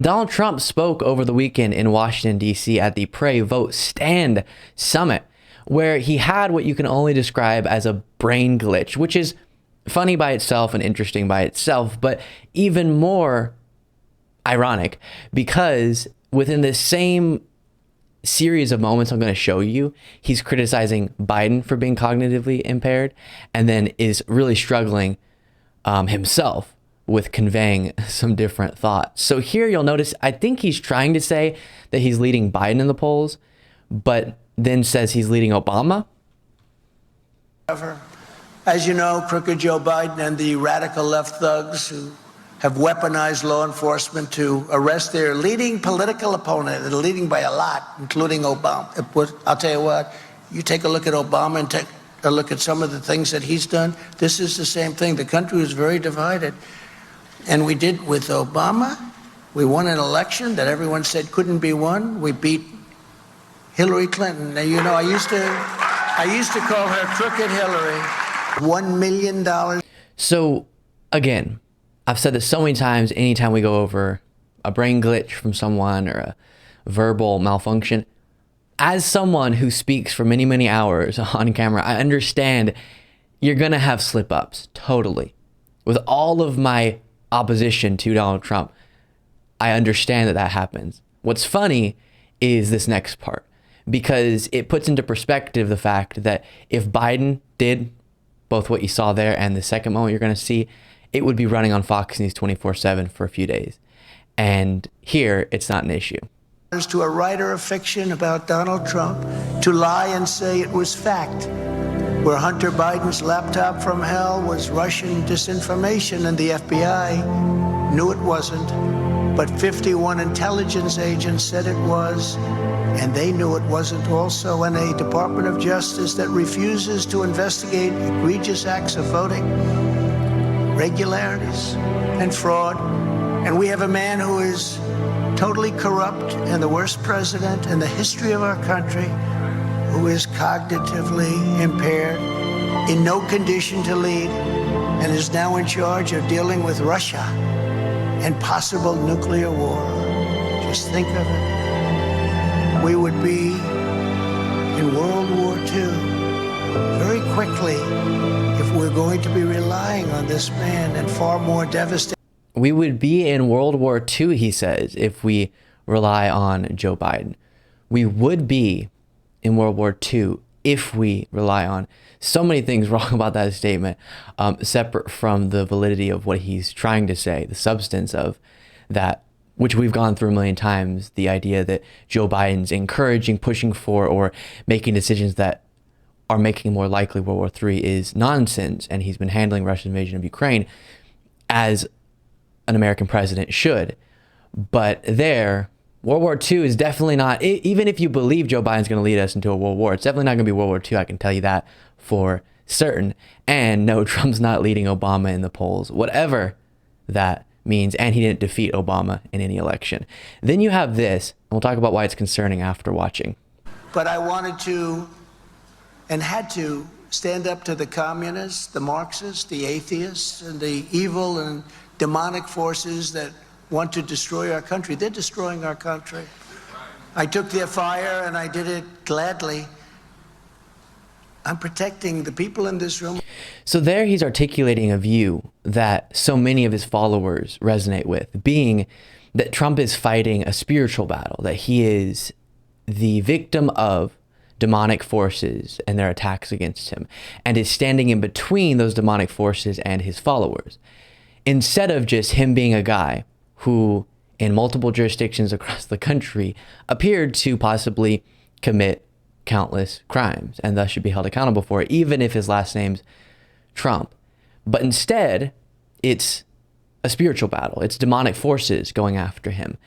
Donald Trump spoke over the weekend in Washington, D.C. at the Pray, Vote, Stand Summit, where he had what you can only describe as a brain glitch, which is funny by itself and interesting by itself, but even more ironic because within the same series of moments I'm going to show you, he's criticizing Biden for being cognitively impaired and then is really struggling himself with conveying some different thoughts. So here you'll notice, I think he's trying to say that he's leading Biden in the polls, but then says he's leading Obama. As you know, crooked Joe Biden and the radical left thugs who have weaponized law enforcement to arrest their leading political opponent, and leading by a lot, including Obama. I'll tell you what, you take a look at Obama and take a look at some of the things that he's done. This is the same thing. The country was very divided. And we did with Obama. We won an election that everyone said couldn't be won. We beat Hillary Clinton. Now, you know, I used to call her Crooked Hillary. $1 million. So again, I've said this so many times, anytime we go over a brain glitch from someone or a verbal malfunction, as someone who speaks for many, many hours on camera, I understand you're going to have slip ups. Totally. With all of my opposition to Donald Trump, I understand that that happens. What's funny is this next part, because it puts into perspective the fact that if Biden did both what you saw there and the second moment you're going to see, it would be running on Fox News 24/7 for a few days. And here, it's not an issue. To a writer of fiction about Donald Trump to lie and say it was fact, where Hunter Biden's laptop from hell was Russian disinformation and the FBI knew it wasn't, but 51 intelligence agents said it was, and they knew it wasn't also, and a Department of Justice that refuses to investigate egregious acts of voting, irregularities, and fraud. And we have a man who is totally corrupt and the worst president in the history of our country, who is cognitively impaired, in no condition to lead, and is now in charge of dealing with Russia and possible nuclear war. Just think of it. We would be in World War II very quickly if we're going to be relying on this man, and far more devastating. We would be in World War II, he says, if we rely on Joe Biden. We would be in World War II if we rely on so many things wrong about that statement, separate from the validity of what he's trying to say, the substance of that, which we've gone through a million times, the idea that Joe Biden's encouraging, pushing for, or making decisions that are making more likely World War III is nonsense, and he's been handling Russia's invasion of Ukraine as an American president should. But there, World War II is definitely not, even if you believe Joe Biden's going to lead us into a world war, it's definitely not going to be World War II. I can tell you that for certain. And no, Trump's not leading Obama in the polls, whatever that means. And he didn't defeat Obama in any election. Then you have this, and we'll talk about why it's concerning after watching. But I wanted to and had to stand up to the communists, the Marxists, the atheists, and the evil and demonic forces that want to destroy our country. They're destroying our country. I took their fire and I did it gladly. I'm protecting the people in this room. So there he's articulating a view that so many of his followers resonate with, being that Trump is fighting a spiritual battle, that he is the victim of demonic forces and their attacks against him, and is standing in between those demonic forces and his followers, instead of just him being a guy who in multiple jurisdictions across the country appeared to possibly commit countless crimes and thus should be held accountable for it, even if his last name's Trump. But instead, it's a spiritual battle. It's demonic forces going after him.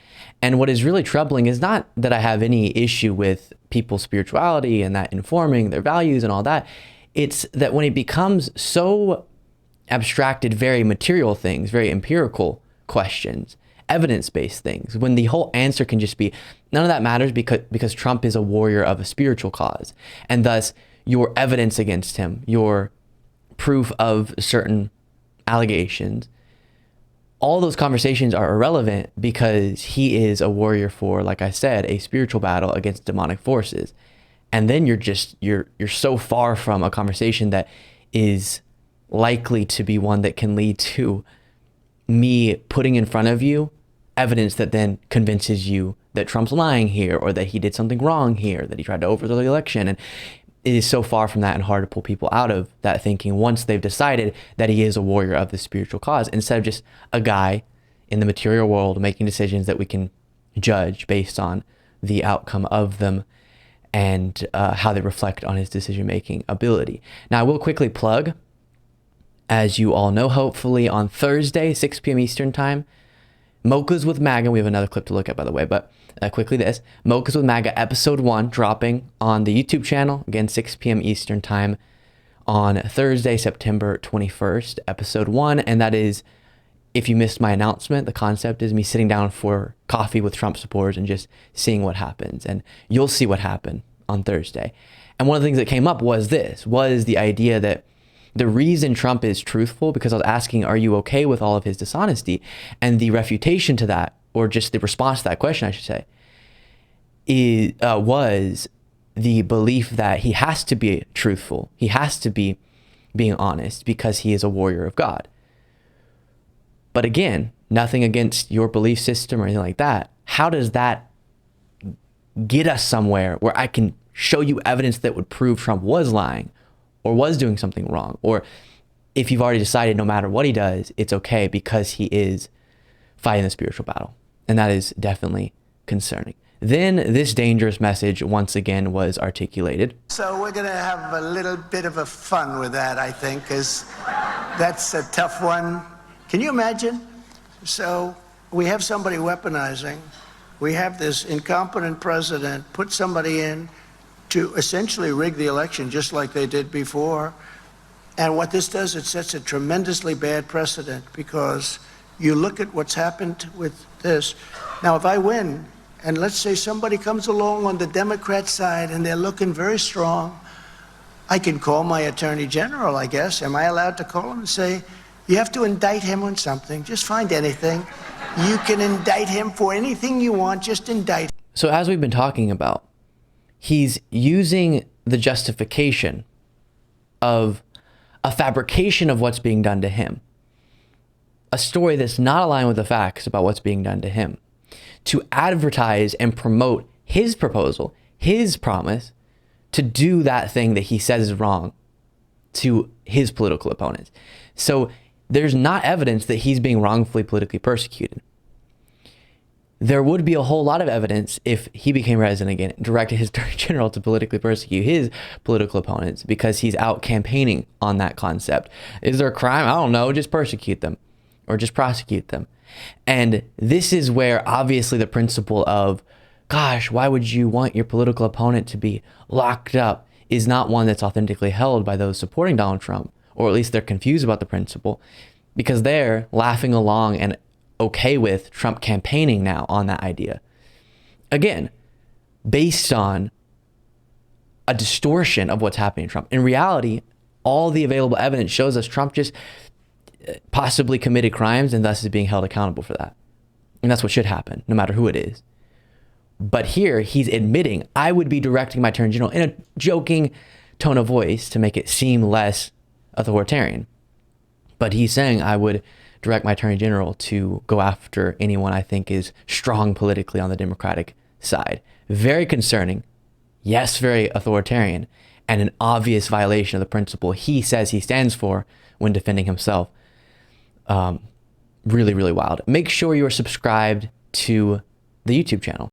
And what is really troubling is not that I have any issue with people's spirituality and that informing their values and all that. It's that when it becomes so abstracted, very material things, very empirical questions, evidence-based things, when the whole answer can just be, none of that matters because Trump is a warrior of a spiritual cause. And thus, your evidence against him, your proof of certain allegations, all those conversations are irrelevant because he is a warrior for, like I said, a spiritual battle against demonic forces. And then you're so far from a conversation that is likely to be one that can lead to me putting in front of you evidence that then convinces you that Trump's lying here, or that he did something wrong here, that he tried to overthrow the election. And it is so far from that and hard to pull people out of that thinking once they've decided that he is a warrior of the spiritual cause, instead of just a guy in the material world making decisions that we can judge based on the outcome of them and how they reflect on his decision-making ability. Now, I will quickly plug, as you all know, hopefully on Thursday, 6 p.m. Eastern time, Mochas with MAGA. We have another clip to look at, by the way, but quickly this. Mochas with MAGA episode 1 dropping on the YouTube channel. Again, 6 p.m. Eastern time on Thursday, September 21st, episode 1. And that is, if you missed my announcement, the concept is me sitting down for coffee with Trump supporters and just seeing what happens. And you'll see what happened on Thursday. And one of the things that came up was the idea that the reason Trump is truthful, because I was asking, are you okay with all of his dishonesty? And the refutation to that, or just the response to that question, I should say, was the belief that he has to be truthful. He has to be being honest because he is a warrior of God. But again, nothing against your belief system or anything like that. How does that get us somewhere where I can show you evidence that would prove Trump was lying or was doing something wrong? Or if you've already decided no matter what he does, it's okay because he is fighting the spiritual battle. And that is definitely concerning. Then this dangerous message once again was articulated. So we're going to have a little bit of a fun with that, I think, because that's a tough one. Can you imagine? So we have somebody weaponizing. We have this incompetent president put somebody in to essentially rig the election just like they did before. And what this does, it sets a tremendously bad precedent, because you look at what's happened with this. Now, if I win, and let's say somebody comes along on the Democrat side and they're looking very strong, I can call my attorney general, I guess. Am I allowed to call him and say, you have to indict him on something, just find anything. You can indict him for anything you want, just indict him. So as we've been talking about, he's using the justification of a fabrication of what's being done to him, a story that's not aligned with the facts about what's being done to him, to advertise and promote his proposal, his promise to do that thing that he says is wrong to his political opponents. So there's not evidence that he's being wrongfully politically persecuted. There would be a whole lot of evidence if he became president again, directed his attorney general to politically persecute his political opponents because he's out campaigning on that concept. Is there a crime? I don't know. Just persecute them or just prosecute them. And this is where obviously the principle of, gosh, why would you want your political opponent to be locked up is not one that's authentically held by those supporting Donald Trump, or at least they're confused about the principle because they're laughing along and okay with Trump campaigning now on that idea. Again, based on a distortion of what's happening to Trump. In reality, all the available evidence shows us Trump just possibly committed crimes and thus is being held accountable for that. And that's what should happen, no matter who it is. But here, he's admitting, I would be directing my attorney general in a joking tone of voice to make it seem less authoritarian. But he's saying, I would direct my attorney general to go after anyone I think is strong politically on the Democratic side. Very concerning. Yes, very authoritarian, and an obvious violation of the principle he says he stands for when defending himself. Really, really wild. Make sure you are subscribed to the YouTube channel.